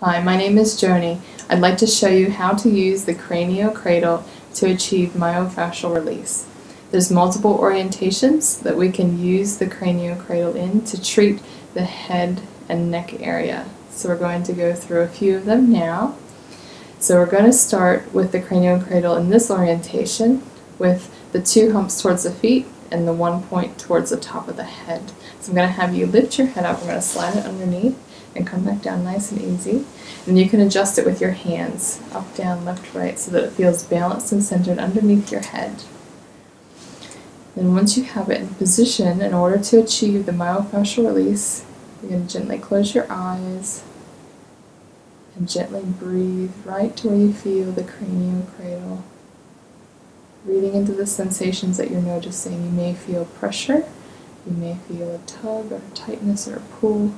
Hi, my name is Joni. I'd like to show you how to use the CranioCradle to achieve myofascial release. There's multiple orientations that we can use the CranioCradle in to treat the head and neck area. So we're going to go through a few of them now. So we're going to start with the CranioCradle in this orientation with the two humps towards the feet and the one point towards the top of the head. So I'm going to have you lift your head up, we're going to slide it underneath and come back down nice and easy. And you can adjust it with your hands, up, down, left, right, so that it feels balanced and centered underneath your head. Then once you have it in position, in order to achieve the myofascial release, you're going to gently close your eyes and gently breathe right to where you feel the CranioCradle. Breathing into the sensations that you're noticing. You may feel pressure, you may feel a tug or a tightness or a pull.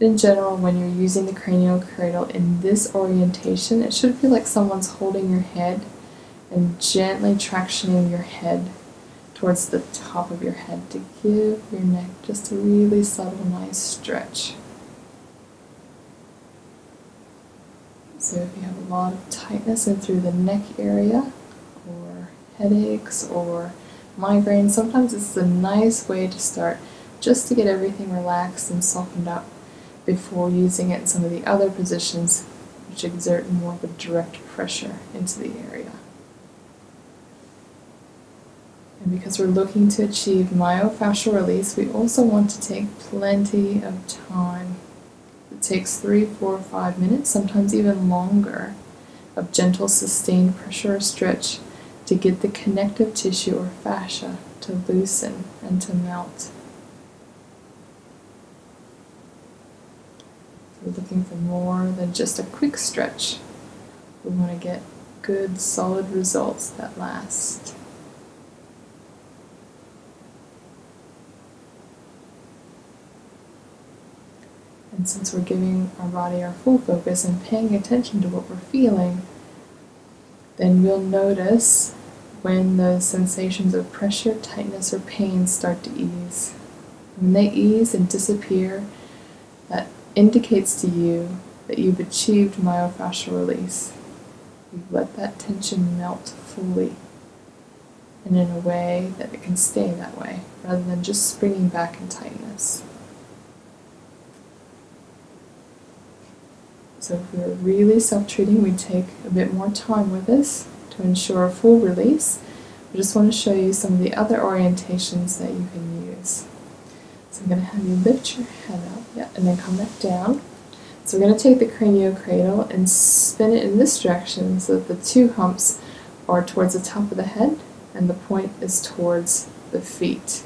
In general, when you're using the CranioCradle in this orientation, it should feel like someone's holding your head and gently tractioning your head towards the top of your head to give your neck just a really subtle, nice stretch. So if you have a lot of tightness in through the neck area, or headaches, or migraines, sometimes it's a nice way to start just to get everything relaxed and softened up before using it in some of the other positions which exert more of a direct pressure into the area. And because we're looking to achieve myofascial release, we also want to take plenty of time. It takes 3, 4, 5 minutes, sometimes even longer, of gentle sustained pressure or stretch to get the connective tissue or fascia to loosen and to melt. We're looking for more than just a quick stretch. We want to get good, solid results that last. And since we're giving our body our full focus and paying attention to what we're feeling, then we'll notice when those sensations of pressure, tightness, or pain start to ease. When they ease and disappear, that indicates to you that you've achieved myofascial release. You've let that tension melt fully and in a way that it can stay that way, rather than just springing back in tightness. So if we're really self-treating, we take a bit more time with this to ensure a full release. I just want to show you some of the other orientations that you can use. So I'm going to have you lift your head up, and then come back down. So we're going to take the CranioCradle and spin it in this direction so that the two humps are towards the top of the head and the point is towards the feet.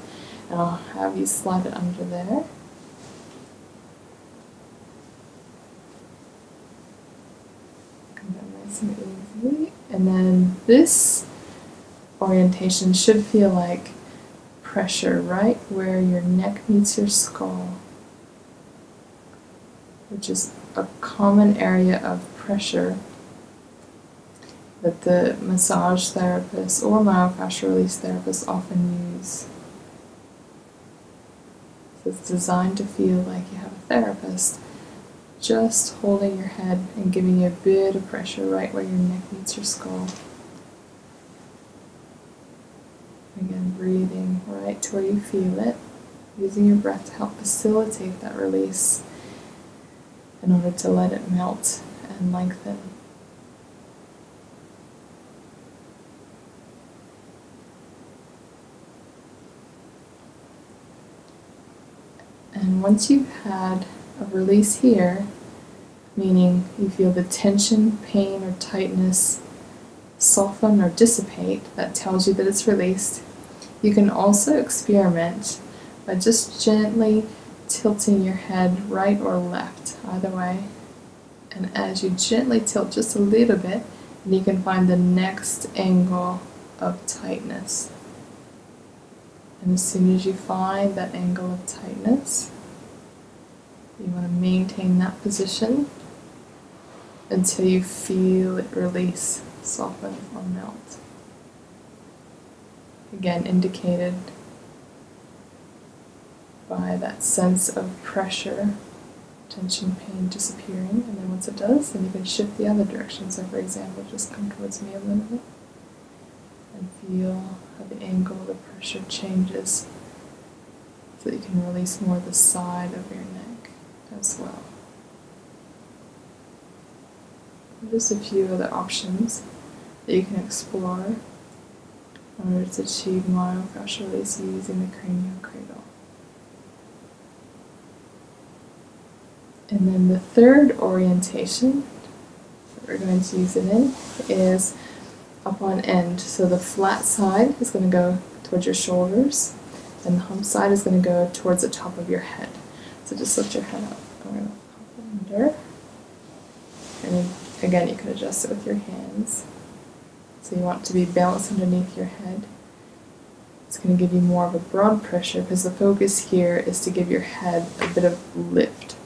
And I'll have you slide it under there. Come down nice and easy. And then this orientation should feel like pressure right where your neck meets your skull, which is a common area of pressure that the massage therapists or myofascial release therapists often use. So it's designed to feel like you have a therapist just holding your head and giving you a bit of pressure right where your neck meets your skull. Again, breathing right to where you feel it, using your breath to help facilitate that release in order to let it melt and lengthen. And once you've had a release here, meaning you feel the tension, pain, or tightness soften or dissipate, that tells you that it's released. You can also experiment by just gently tilting your head right or left, either way. And as you gently tilt just a little bit, you can find the next angle of tightness. And as soon as you find that angle of tightness, you want to maintain that position until you feel it release, soften, or melt. Again, indicated by that sense of pressure, tension, pain disappearing, and then once it does, then you can shift the other direction. So for example, just come towards me a little bit and feel how the angle of the pressure changes so that you can release more of the side of your neck as well. Just a few other options that you can explore in order to achieve myofascial release using the CranioCradle. And then the third orientation that we're going to use it in is up on end. So the flat side is going to go towards your shoulders, and the hump side is going to go towards the top of your head. So just lift your head up. I'm going to pop under. And then, again, you can adjust it with your hands. So you want it to be balanced underneath your head. It's going to give you more of a broad pressure because the focus here is to give your head a bit of lift,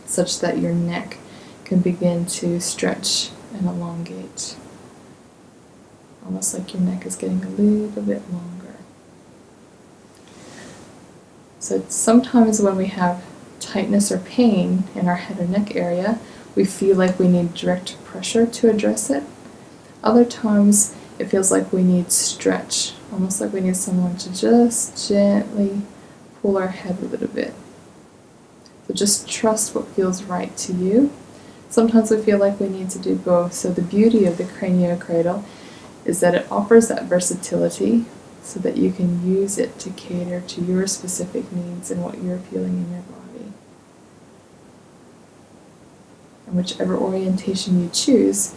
such that your neck can begin to stretch and elongate. Almost like your neck is getting a little bit longer. So sometimes when we have tightness or pain in our head or neck area, we feel like we need direct pressure to address it. Other times it feels like we need stretch, almost like we need someone to just gently pull our head a little bit. So just trust what feels right to you. Sometimes we feel like we need to do both. So the beauty of the CranioCradle is that it offers that versatility so that you can use it to cater to your specific needs and what you're feeling in your body. And whichever orientation you choose,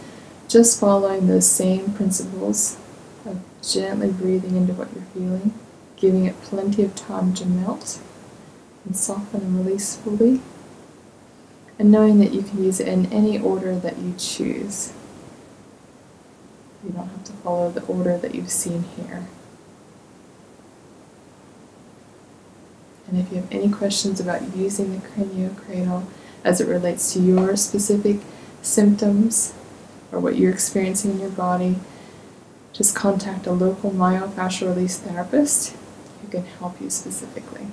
just following those same principles of gently breathing into what you're feeling, giving it plenty of time to melt and soften and release fully, and knowing that you can use it in any order that you choose. You don't have to follow the order that you've seen here. And if you have any questions about using the CranioCradle as it relates to your specific symptoms or what you're experiencing in your body, just contact a local myofascial release therapist who can help you specifically.